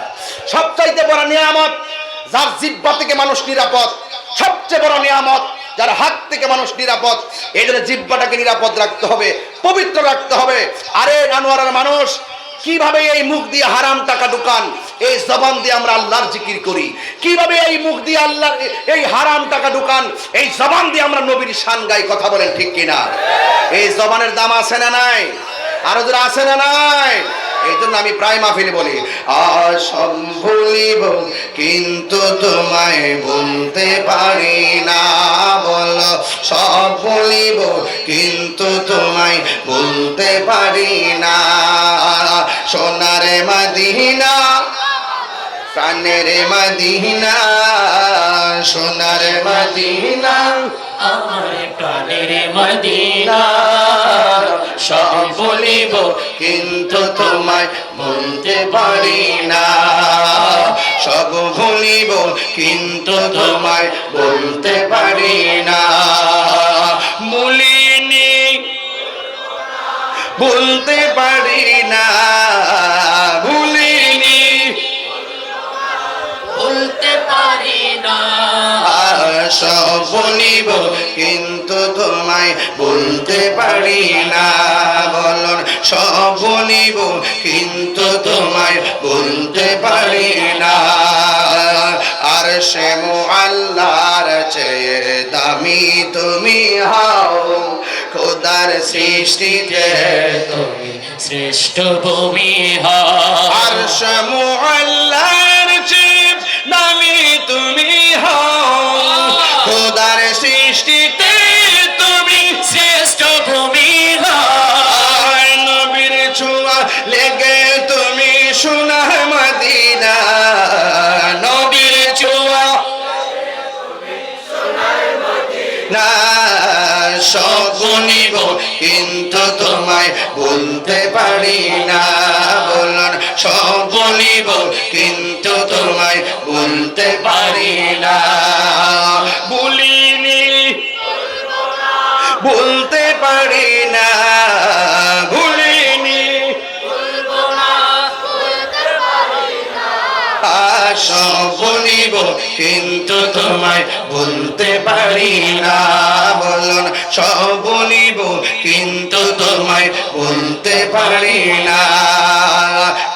সবচাইতে বড় নিয়ামত যার জিহ্বা থেকে মানুষ নিরাপদ, সবচেয়ে বড় নিয়ামত যার হাত থেকে মানুষ নিরাপদ। এই জন্য জিহ্বাটাকে নিরাপদ রাখতে হবে, পবিত্র রাখতে হবে। আরে আনোয়ারের মানুষ কিভাবে এই মুখ দিয়ে হারাম টাকা ঢুকান, এই জবান দিয়ে আমরা আল্লাহর জিকির করি। কিভাবে এই মুখ দিয়ে আল্লাহর এই হারাম টাকা ঢুকান, এই জবান দিয়ে আমরা নবীর শান গাই। কথা বলেন ঠিক কিনা? এই জবানের দাম আছে না নাই? আরো যারা আছে না নাই? এই জন্য আমি প্রায় মাহফিলে বলি সব ভুলিব কিন্তু তোমায় ভুলতে পারি না। বলো সব ভুলিব কিন্তু তোমায় ভুলতে পারি না। সোনার মদিনা, প্রাণের মদিনা, সোনার মদিনা, আমার প্রাণের মদিনা, সব বলিব কিন্তু তোমায় বলতে পারি না, সব ভুলিব কিন্তু তোমায় বলতে পারি না, ভুলিনি বলতে পারি না, ভুলিনি বলতে পারি না, সব বলিব কিন্তু তোমায় বলতে পারি না, বলুন সব বলিব কিন্তু তোমায় বলতে পারি না, আর সে আল্লাহর চেয়ে দামি তুমি হও, খোদার সৃষ্টিতে তুমি শ্রেষ্ঠ ভূমি হও, আর সে আল্লাহর চেয়ে দামি তুমি হও, খোদার সৃষ্টিতে তুমি শ্রেষ্ঠ ভূমি হও, নবীর ছোঁয়া লেগে তুমি সোনার মদিনা, নবীর ছোঁয়া না, সব বলিব কিন্তু তোমায় বলতে পারি না, বলুন সব বলিব কিন্তু তোমায় বলতে পারি না, বলিনি বলতে পারি না, ভুলিনি সব বলিব কিন্তু তোমায় বলতে পারি না, বলুন সব বলিব কিন্তু তোমায় বলতে পারি না,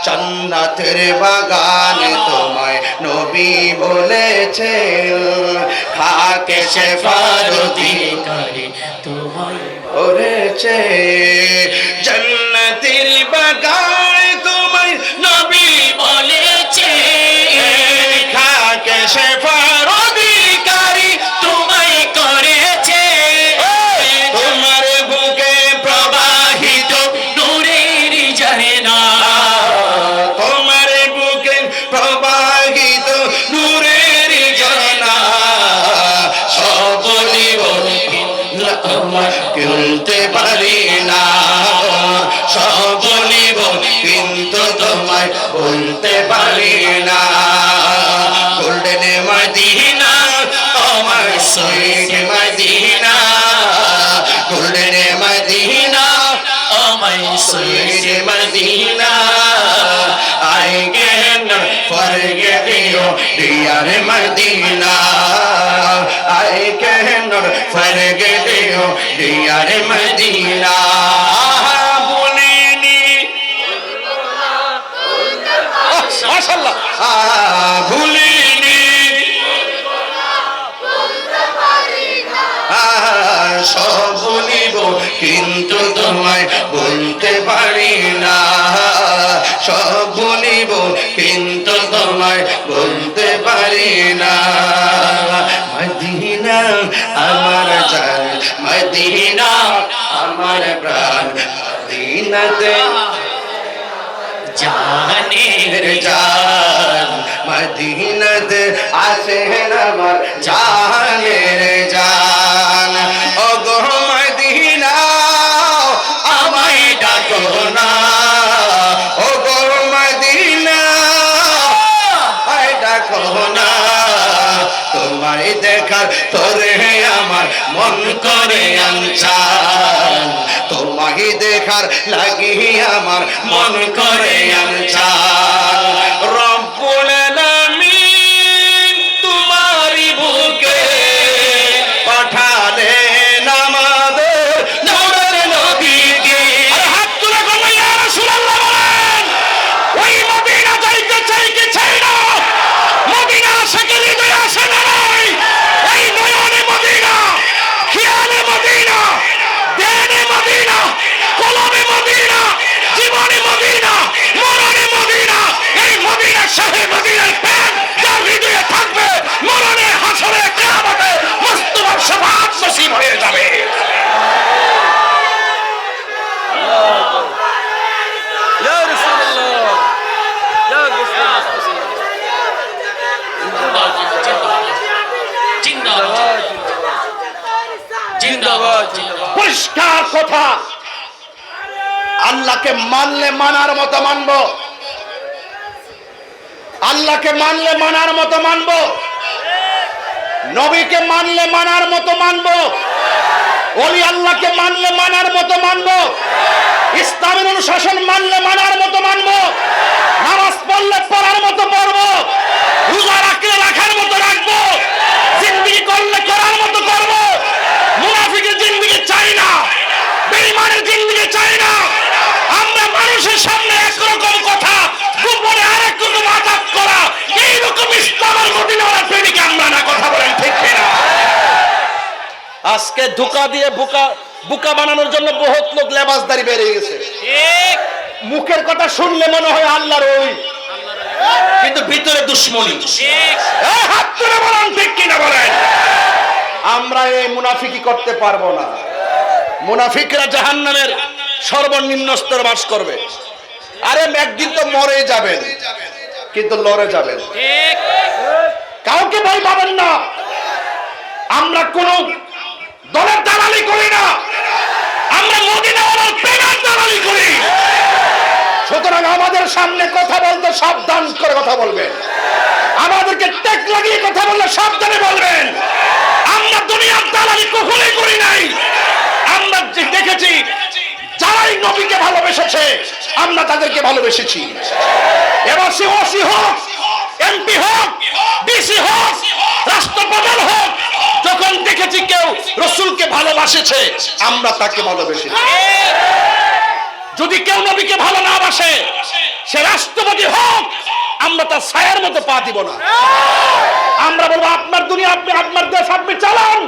জান্নাতের বাগানে তোমায় নবী বলেছেন, খাকে শেফার অধিকারী তোমায় করেছে, জান্নাতের বাগানে তোমায় নবী বলেছে, খাকে শেফার অধিকারী তোমায় করেছে, তোমার বুকে প্রবাহিত নূরের ঝরনা, তোমার বুকে প্রবাহিত নূরের ঝরনা, সব বলিব তোমায় কিনতে পারি না, সব বলিব কিন্তু তোমায় বলতে পারি না, গোল্ডেন মদিনা আমার সুইট মদিনা, গোল্ডেন মদিনা আমায় sweet Medina, I cannot forget you, dear Medina, I cannot forget you, dear Medina, ভুলিনি মাশাআল্লাহ, ভুলিনি সব বলিব কিন্তু তোমায় বলতে পারি না, সব বলিব কিন্তু তোমায় বলতে পারি না, মদিনা আমার জান, মদিনা আমার প্রাণ, মদিনাতে জানের জান, মদিনাতে আছেন আমার জানের জান, ও গো মদিনা আমায় ডাকো না, ও গো মদিনা আমায় ডাকো না, তোমায় দেখার তোরে আমার মন করে আনচান, তোমায় দেখার লাগি আমার মন করে আনচান, রব্বুল আলামিন তোমারই বুকে পাঠালেন আমাদের নূরের নবীকে, আরে হাত তুলে বলো ইয়া রাসূলুল্লাহ, বলেন ওই মদিনা যাইতে চাইকে চাই না, মদিনা সেকেলে দয়া আসে না, ওই নয়নে মদিনা, খেয়ালে মদিনা, দেনে মদিনা, কলমে মদিনা, জীবনে মদিনা, মরণে মদিনা, এই মদিনা শাহে মদিনার প্রেম যার হৃদয়ে থাকবে, মরণে হাসরে কিয়ামতে মুস্তফার শাফাত নসিব হয়ে যাবে। يا رسول الله يا رسول الله জিন্দাবাদ, জিন্দাবাদ জিন্দাবাদ পরিষ্কার কথা, আল্লাহকে মানলে মানার মতো মানবো, আল্লাহকে মানলে মানার মতো মানবো, নবীকে মানলে মানার মতো মানবো, ওলি আল্লাহকে মানলে মানার মতো মানবো, ইসলামের অনুশাসন মানলে মানার মতো মানবো, নামাজ পড়লে পড়ার মতো পড়বো, রোজা রাখলে রাখার মতো রাখবো, জিন্দেগি করলে করার মতো করবো। মুনাফিকের জিন্দেগি চাই না, বেঈমানের জিন্দেগি চাই না। আমরা মানুষের সামনে একরকম কথা, গোপনে আরেক রকম আঘাত করা, এইরকম ইসলামের গতিতে ওরা প্রেমিক আমরা না। কথা বলেন ঠিক কিনা? আজকে ধোঁকা দিয়ে বুকা বানানোর জন্য বহুত লোক লেবাসদারি বেরিয়ে গেছে। ঠিক। মুখের কথা শুনলে মনে হয় আল্লাহর ওলি, কিন্তু ভিতরে দুশ্মনী। ঠিক। এই হাত তুলে বলেন ঠিক কিনা বলেন? আমরা এই মুনাফিকি করতে পারবো না। মুনাফিকরা জাহান্নামের সর্বনিম্ন স্তরে বাস করবে। আরে একদিন তো মরে যাবেন, কিন্তু লড়ে যাবেন। ঠিক। কাউকে ভয় পাবেন না। আমরা কোন দলের দালালি করি না, আমরা মদিনাওয়ালার প্রেমের দালালি করি। সুতরাং আমাদের সামনে কথা বলতে সাবধান করে কথা বলবেন, আমাদেরকে টেক লাগিয়ে কথা বললে সাবধানে বলবেন। আমরা দুনিয়ার দালালি কখনোই করি নাই। আমরা দেখেছি যারাই নবীকে ভালোবেসেছে আমরা তাদেরকে ভালোবেসেছি। এবার সে ওসি হোক, এমপি হোক, ডিসি হোক, রাষ্ট্রপ্রধান হোক, যখন দেখেছি কেউ রাসূলকে ভালোবাসেছে আমরা তাকে ভালোবেসেছি। যদি কেউ নবীকে ভালো না বাসে, সে রাষ্ট্রপতি হোক, আমরা তার ছায়ার মতো পা দিব না। আমরা বলবো আপনার দুনিয়া, আপনি আপনার দেশ আপনি চালান,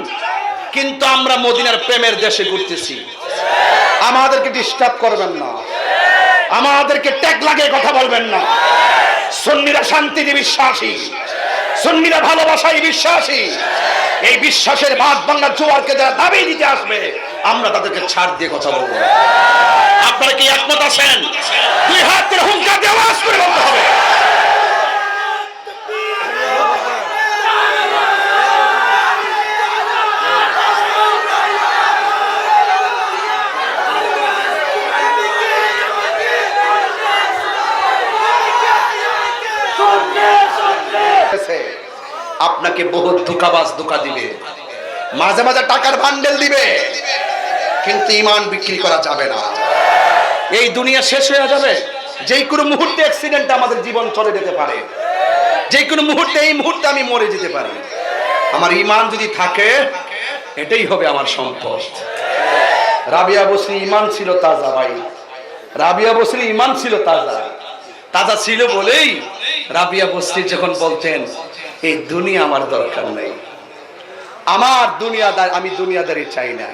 কিন্তু আমরা মদিনার প্রেমের দেশে ঘুরতেছি। আমাদেরকে ডিস্টার্ব করবেন না, আমাদেরকে ট্যাগ লাগিয়ে কথা বলবেন না। সুন্নিরা শান্তিতে বিশ্বাসী, সুন্নিরা ভালোবাসায় বিশ্বাসী। এই বিশ্বাসের বাদ বাংলার জোয়ারকে যারা দাবি দিতে আসবে আমরা তাদেরকে ছাড় দিয়ে কথা বলবো। আপনারা কি একমত আছেন? দুই হাতের হুঙ্কার দিয়ে আওয়াজ করে বলতে হবে। আপনাকে বহুত ধোঁকাবাজ ধোঁকা দিবে, মাঝে মাঝে টাকার বান্ডেল দিবে, কিন্তু ঈমান বিক্রি করা যাবে না। এই দুনিয়া শেষ হয়ে যাবে, যে কোনো মুহূর্তে অ্যাক্সিডেন্টে আমাদের জীবন চলে যেতে পারে, যে কোনো মুহূর্তে, এই মুহূর্তে আমি মরে যেতে পারি। আমার ঈমান যদি থাকে এটাই হবে আমার সম্পদ। রাবিয়া বসরি ঈমান ছিল তাজা। ভাই, রাবিয়া বসরি ঈমান ছিল তাজা। তাজা ছিল বলেই রাবিয়া বসরি যখন বলতেন এই দুনিয়া আমার দরকার নেই, আমার দুনিয়াদার, আমি দুনিয়াদারি চাই না,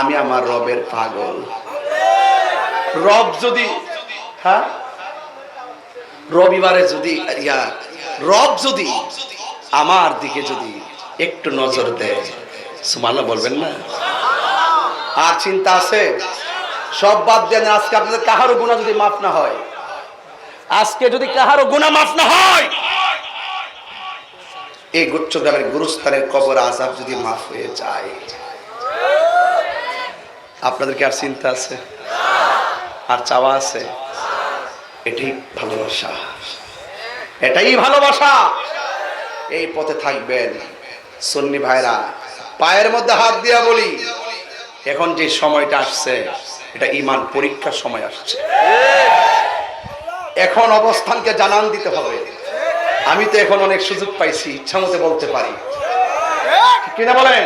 আমি আমার রবের পাগল। রব যদি, হ্যাঁ, রবিবারে যদি রব যদি আমার দিকে যদি একটু নজর দেয়, সুবহানাল্লাহ বলবেন না? আর চিন্তা আছে? সব বাদ দেন। আজকে আপনাদের কাহারও গুনাহ যদি মাফ না হয়, আজকে যদি কাহারও গুনাহ মাফ না হয়, এই গুচ্ছগ্রামের গুরুস্থানের কবর আযাব যদি মাফ হয়ে যায়, আপনাদের কি আর চিন্তা আছে? আর চাওয়া আছে? এটাই ভালোবাসা, এটাই ভালোবাসা। এই পথে থাকবেন। সুন্নি ভাইরা, পায়ের মধ্যে হাত দিয়া বলি, এখন যে সময়টা আসছে এটা ঈমান পরীক্ষার সময় আসছে। এখন অবস্থানকে জানান দিতে হবে। আমি তো এখন অনেক সুযোগ পাইছি, ইচ্ছা মতো বলতে পারি, কিনা বলেন?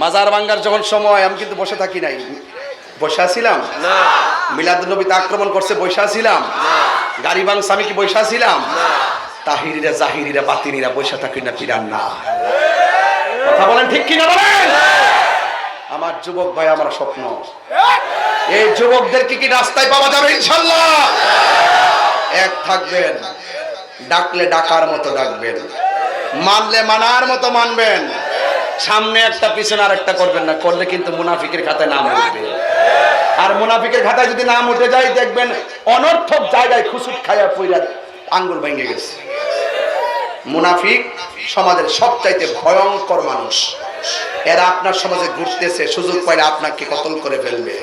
মাজার ভাঙ্গার যখন সময়, আমি কিন্তু বসে থাকি নাই। বসে আছিলাম না? মিলাদুন নবীতে আক্রমণ করছে, বসে আছিলাম? গাড়ি ভাঙছে, আমি কি বসে আছিলাম? তাহিরিরা, জাহিরিরা, বাতিনিরা বসে থাকি না, পিরান না। কথা বলেন ঠিক কিনা বলেন? আমার যুবক ভাই, আমার স্বপ্ন এই যুবকদেরকে কি রাস্তায় পাওয়া যাবে ইনশাআল্লাহ? এক থাকবেন, ডাকলে ডাকার মতো ডাকবেন, মানলে মানার মতো মানবেন। সামনে একটা পিছনে আর একটা করবেন না, করলে কিন্তু মুনাফিকের খাতায় নাম উঠবে। আর মুনাফিকের খাতায় যদি নাম উঠে যায়, দেখবেন অনর্থক জায়গায় খুসুট খায়া পইরা আঙ্গুল ভেঙে গেছে। মুনাফিক সমাজের সবচাইতে ভয়ঙ্কর মানুষ। এরা আপনার সমাজে ঘুরতেছে, সুযোগ পাইলে আপনাকে কতল করে ফেলবে।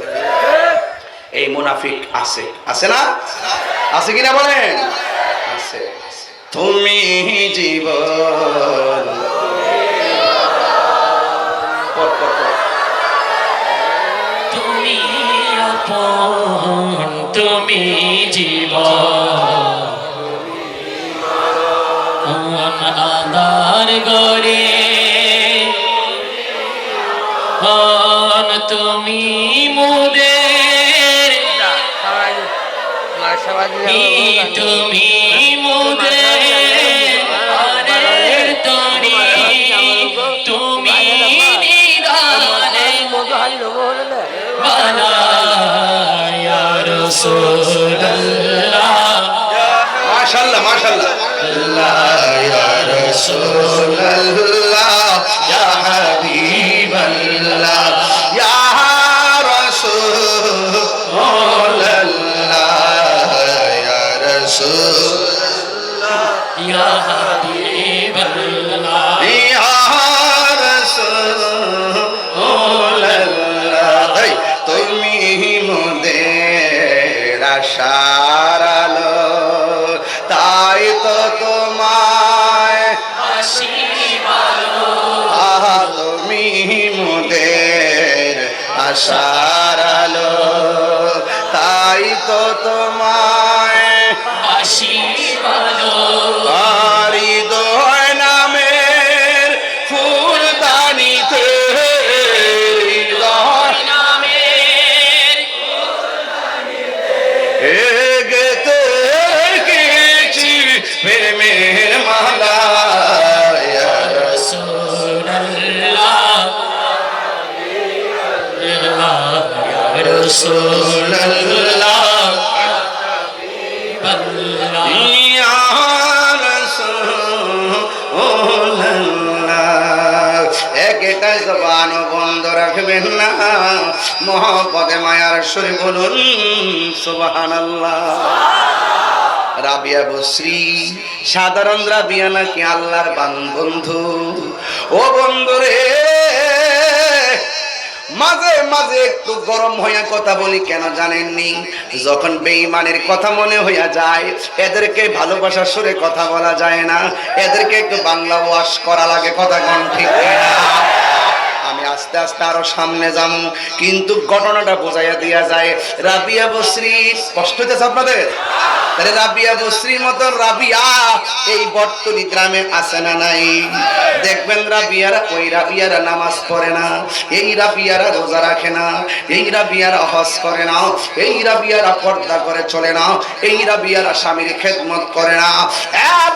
এই মুনাফিক আছে, আছে না? আছে কিনা বলেন? আছে। তুমি জীবন তুমি আপন, তুমি জীবন, আধার গরে তুমি মুদের, তুমি মুদের তরি, তুমি নিদানে বানায়া রাসূলুল্লাহ। মাশাআল্লাহ মাশাআল্লাহ। আল্লাহ ইয়া রাসূলুল্লাহ ইয়া হাবিবাল্লাহ ইয়া রাসূলুল্লাহ ইয়া রাসূলুল্লাহ ইয়া হাবিবাল্লাহ ইয়া রাসূলুল্লাহ। এই তুমি মোদের আশার আলো, তাই তো তোমায় আসি ভালো, তুমি মোদের আশার আলো, তাই তো তোমায় আসি ভালো, হৃদয় নামের ফুলদানিতে, হৃদয় নামের গেতে গেছি প্রেমের মালা, ইয়া রাসূলুল্লাহ ইয়া রাসূলুল্লাহ বাল্লাহ। ইয়া রাসূলুল্লাহ। একটা জবান বন্ধ রাখবেন না, মহব্বতে মায়ার সুরে বলুন সুবহানাল্লাহ। রাবিয়া বসরি সাধারণ রাবিয়া নাকি আল্লাহর বন্ধু? ও বন্ধুরে, মাঝে মাঝে একটু গরম হইয়া কথা বলি কেন জানেননি? যখন বেঈমানের কথা মনে হইয়া যায়, এদেরকে ভালোবাসার সুরে কথা বলা যায় না, এদেরকে একটু বাংলা ওয়াশ করা লাগে। কথা কোন ঠিক কিনা? আমি আস্তে আস্তে আরো সামনে যাবো, কিন্তু ঘটনাটা বোঝাইয়া দিয়া যায়। রাবিয়া বসরি, কষ্ট হইতেছে আপনাদের? তাহলে রাবিয়া বসরির মতন রাবিয়া এই বর্তনী গ্রামে আছে না নাই? দেখবেন রাবিয়ারা, ওই রাবিয়ারা নামাজ পড়ে না, এই রাবিয়ারা রোজা রাখে না, এই রাবিয়ারা হজ করে না, এই রাবিয়ারা পর্দা করে চলে না, এই রাবিয়ারা স্বামীর খেদমত করে না।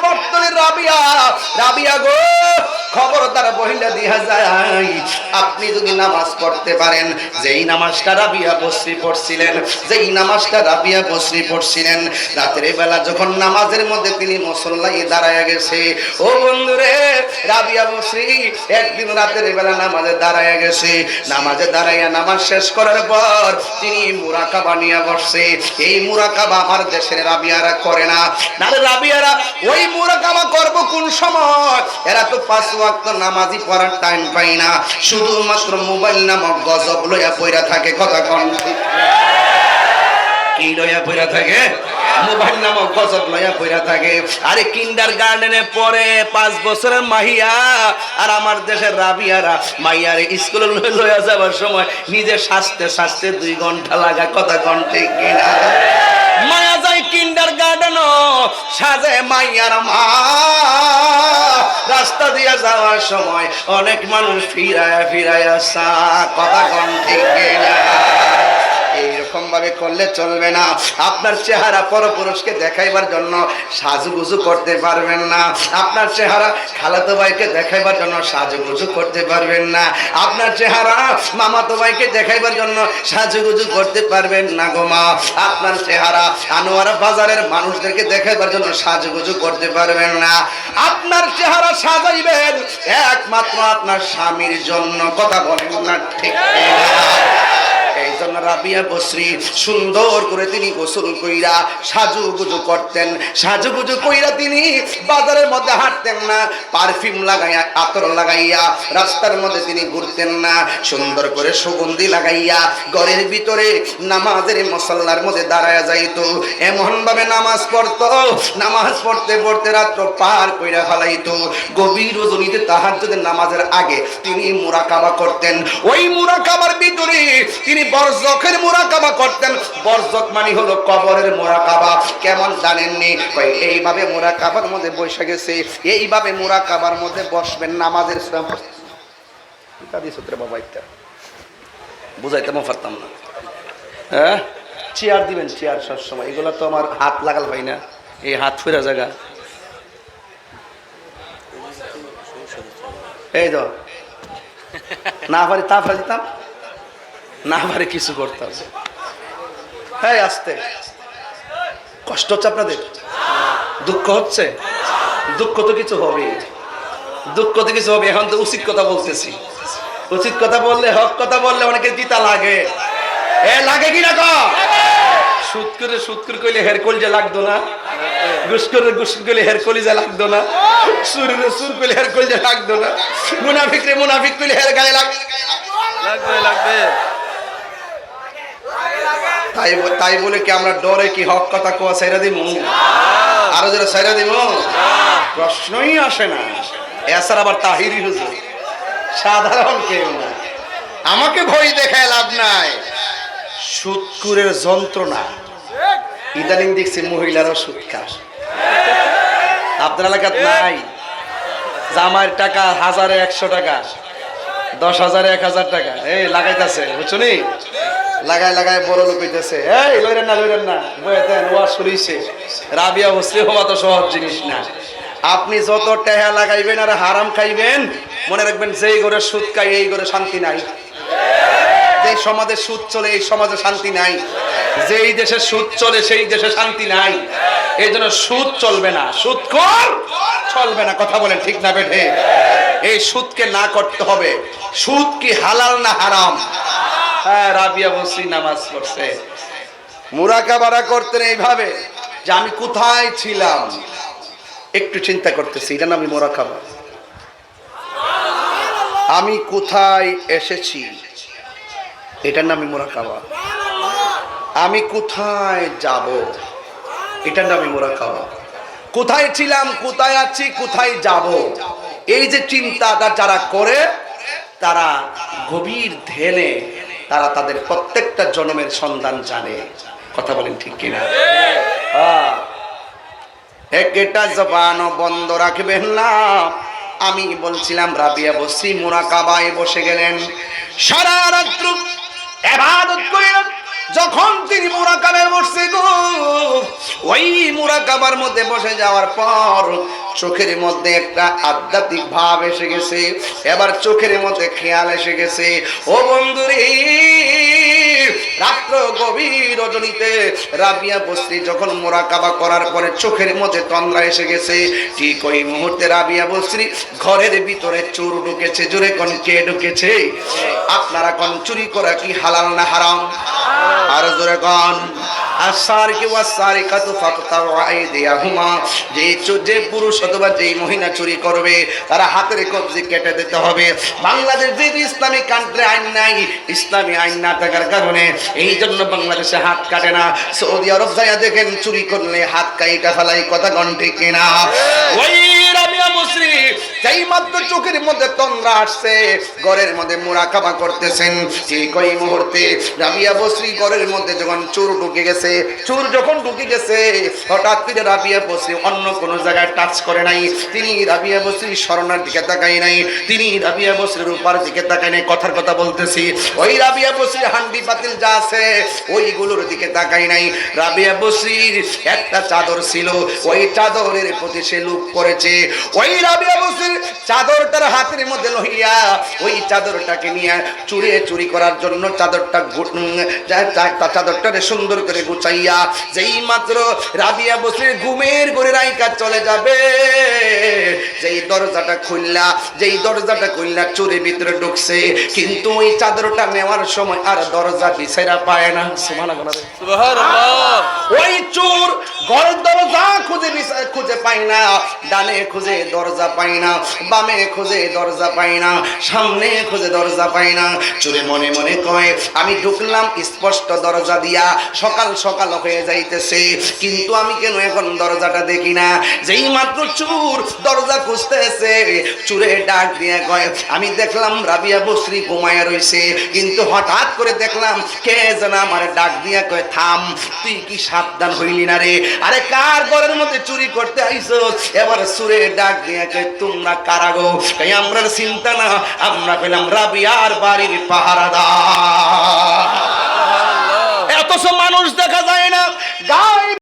বর্তনীর রাবিয়া, রাবিয়া গো, খবরদার বহিলা দিয়া যায়, আপনি যদি নামাজ পড়তে পারেন, যেই নামাজটা রাবিয়া বসরি পড়ছিলেন, যেই নামাজটা রাবিয়া বসরি পড়ছিলেন, রাতের বেলা যখন নামাজের মধ্যে তিনি মুসল্লায় দাঁড়ায় গেছে, ও বন্ধুরে, রাবিয়া বসরি একদিন রাতের বেলা নামাজে দাঁড়ায় গেছে, নামাজে দাঁড়াইয়া নামাজ শেষ করার পর তিনি মুরাকাবা নিয়ে বসছে। এই মুরাকাবা আমার দেশের রাবিয়ারা করে না। নারে রাবিয়ারা ওই মুরাকাবা করব কোন সময়? এরা তো 5 ওয়াক্ত নামাজই পড়ার টাইম পায় না, শুধুমাত্র মোবাইল নামক গজব লইয়া পইরা থাকে। কথা কোন ঠিক? কি লইয়া পইরা থাকে? মোবাইল নামক গজব লইয়া পইরা থাকে। আরে কিন্ডার গার্ডেনে পড়ে 5 বছরের মাহিয়া, আর আমার দেশের রাবিয়ারা মাইয়ারে স্কুলে লইয়া যাবার সময় নিজে সাজতে 2 ঘন্টা লাগা। কথা কোন ঠিক কিনা? মায়া যায় কিন্ডার গার্ডেন, সাজে মাইয়ার মা, রাস্তা দিয়া যাওয়ার সময় অনেক মানুষ ফিরায়া আসা। কথা কোন ঠিক কিনা? এইরকম ভাবে করলে চলবে না। আপনার চেহারা পরপুরুষকে দেখাইবার জন্য সাজুগুজু করতে পারবেন না, আপনার চেহারা খালাতো ভাইকে দেখাইবার জন্য সাজুগুজু করতে পারবেন না, আপনার চেহারা মামাতো ভাইকে দেখাইবার জন্য সাজুগুজু করতে পারবেন না গো মা, আপনার চেহারা আনোয়ারা বাজারের মানুষদেরকে দেখাইবার জন্য সাজুগুজু করতে পারবেন না। আপনার চেহারা সাজাইবেন একমাত্র আপনার স্বামীর জন্য। কথা বলেন না ঠিক কিনা? এই জন্য রাবিয়া বসরি সুন্দর করে তিনি গোসল কইরা সাজুগুজু করতেন। সাজুগুজু কইরা তিনি বাজারের মধ্যে হাঁটতেন না, পারফিউম লাগাইয়া আতর লাগাইয়া রাস্তার মধ্যে তিনি ঘুরতেন না, সুন্দর করে সুগন্ধি লাগাইয়া ঘরের ভিতরে নামাজের মুসাল্লার মধ্যে দাঁড়ায়া যাইতো। এমন ভাবে নামাজ পড়তো, নামাজ পড়তে পড়তে রাত্র পার কইরা ফেলাইতো। গভীর রজনীতে তাহাজ্জুদের নামাজের আগে তিনি মুরাকাবা করতেন। ওই মুরাকাবার ভিতরে তিনি বরজখের মুরাকাবা করতেন। বরজখ মানে হলো কবরের মুরাকাবা। কেমন জানেননি? কই এইভাবে মুরাকাবার মধ্যে বসে গেছে, এইভাবে মুরাকাবার মধ্যে বসবেন নামাজের সময়। ইত্যাদি সূত্রে বাবা ইত্যাদি বুঝাইতে পারতাম না। হ্যাঁ, চেয়ার দিবেন, চেয়ার সবসময়। এগুলো তো আমার হাত লাগাল হয় না, এই হাত ফেরা জায়গা। এই তো না পারি তা পারি দিতাম, না পারি কিছু করতাম। হ্যাঁ, আসতে কষ্ট হচ্ছে আপনাদের? দুঃখ হচ্ছে? দুঃখ তো কিছু হবে, দুঃখ তো কিছু হবে। এখন তো উচিত কথা বলতেছি, উচিত কথা বললে, হক কথা বললে অনেকের দিতা লাগে। লাগে কি না? সুদ করে কইলে হের কলিজা লাগতো না, ঘুষ করে হের কলিজা লাগতো না, সুর কইলে হের কলিজা লাগতো না, মুনাফিক কইলে হের গায়ে লাগবে। তাই বলে কি আমরা ডরে কি হক কথা কোয়া ছাইরা দিব? আরো যারা ছাইরা দিব প্রশ্নই আসে না। এছাড়া আবার তাহিরি হুজুর, সাধারণ কেউ না। আমাকে ভয় দেখায় লাভ নাই। সুদকুরের যন্ত্রণা ইদানিং দেখছি মহিলারও সুদ খায়। আপনার এলাকাত নাই? জামাইয়ের টাকা 1000 100 টাকা, 10,000 1000 টাকা এই লাগাইতেছে, বুঝছো নি? লাগায় বড় লোক হইতেছে। এই লইরেন না বইতেন ওয়াজ শুনিছে। রাবিয়া বসরি হওয়া তো সহজ জিনিস না। আপনি যত টাকা লাগাইবেন আর হারাম খাইবেন, মনে রাখবেন যেই ঘরে সুদ খাই এই ঘরে শান্তি নাই। যেই সমাজে সুদ চলে এই সমাজে শান্তি নাই। যেই দেশে সুদ চলে সেই দেশে শান্তি নাই। এই জন্য সুদ চলবে না, সুদখোর চলবে না। কথা বলেন ঠিক না বেঠে? এই সুদকে না করতে হবে। সুদ কি হালাল না হারাম? হ্যাঁ, রাবিয়া বসরি নামাজ পড়ছে, মুরাকাবা করতেন এইভাবে যে আমি কোথায় ছিলাম একটু চিন্তা করতেছি। এটা নাম মুরাকাবা। আমি কোথায় এসেছি এটার নামই মুরাকাবা। আমি কোথায় যাব এটার নামই মুরাকাবা। কোথায় ছিলাম, কোথায় আছি, কোথায় যাব, এই যে চিন্তাটা যারা করে তারা গভীর ধ্যানে তারা তাদের প্রত্যেকটা জন্মের সন্ধান জানে। কথা বলেন ঠিক কিনা? একটা জবানও বন্ধ রাখবেন না। আমি বলছিলাম রাবিয়া বসরি মুরাকাবায় বসে গেলেন, সারা রাত্র ইবাদত করিলেন। যখন তিনি মুরাকাবায় বসে গো, ওই মুরাকাবার মধ্যে বসে যাওয়ার পর চোখের মধ্যে একটা আধ্যাত্মিক ভাব এসে গেছে। এবার চোখের মধ্যে খেয়াল এসে গেছে, ও বন্ধুরে, রাত্র গভীর রজনীতে রাবিয়া বসরি যখন মুরাকাবা করার পরে চোখের মধ্যে তন্দ্রা এসে গেছে, ঠিক ওই মুহূর্তে রাবিয়া বসরি ঘরের ভিতরে চোর ঢুকেছে। জোরে কোন কে ঢুকেছে? আপনারা কোন চুরি করা কি হালাল না হারাম? আর জোরে কোন যে পুরুষ অথবা যে মহিলা চুরি করবে তারা হাতের কবজি কেটে দিতে হবে। বাংলাদেশ যেহেতু ইসলামিক কান্ট্রি, আইন নাই, ইসলামী আইন না থাকার কারণে এই জন্য বাংলাদেশে হাত কাটে না। সৌদি আরব যাইয়া দেখেন চুরি করলে হাত কাইটা ফেলাই। কথা কোন ঠিক কিনা? ওই রাবিয়া বসরি যেই মাত্র চোখের মধ্যে তন্দ্রা আসছে, ঘরের মধ্যে মুরাকাবা করতেছেন, ঠিক ওই মুহূর্তে রাবিয়া বসরি ঘরের মধ্যে যখন চোর ঢুকে গেছে, চোর যখন ঢুকে গেছে, হঠাৎ করে রাবিয়া বসরি অন্য কোন জায়গায় টাচ করে নাই। তিনি রাবিয়া বসরি স্মরণের দিকে তাকাই নাই, তিনি রাবিয়া বসরির উপর দিকে তাকাই নাই। কথার কথা বলতেছি, ওই রাবিয়া বসরি হান্ডি পাতিল যা আছে ওইগুলোর দিকে তাকাই নাই। রাবিয়া বসরির একটা চাদর ছিল, ওই চাদরের প্রতি সে লুপ করেছে। ওই ওই রাবিয়া বসির চাদরটার হাতের মধ্যে লইয়া ওই চাদরটাকে নিয়ে চুরি করার জন্য চাদরটারে সুন্দর করে গুছাইয়া যেই মাত্র রাবিয়া বসির ঘুমের ঘরে রাইকা চলে যাবে, যেই দরজাটা খুললা চুরির ভিতরে ঢুকছে, কিন্তু ওই চাদরটা নেওয়ার সময় আর দরজা বিছাইরা পায় না। সুবহানাল্লাহ। সুবহানাল্লাহ। ওই চোর ঘরের দরজা খুঁজে পায় না, ডানে খুঁজে দরজা পায় না, বামে খুঁজে দরজা পায় না, সামনে খুঁজে দরজা পায় না। চোরে মনে মনে কয় আমি ঢুকলাম স্পষ্ট দরজা দিয়া, সকাল সকাল হয়ে যাইতেছে, কিন্তু আমি কেন এখন দরজাটা দেখি না। যেই মাত্র চোর দরজা খুঁজতেছে, চোরে ডাক দিয়ে কয় আমি দেখলাম রাবিয়া বসরি ঘুমায়া রইছে, কিন্তু হঠাৎ করে দেখলাম কে যেন আমার ডাক দিয়া কয় থাম, তুই কি সাবধান হইলি না রে? আরে কার ঘরের মধ্যে চুরি করতে আইছো? এবার চোরে ডাক দিয়া কয় তোমরা কারা গো? কই আমরা চিন্তা না, আমরা পেলাম রাবিয়ার বাড়ির পাহারাদার। এত সব মানুষ দেখা যায় না, গাও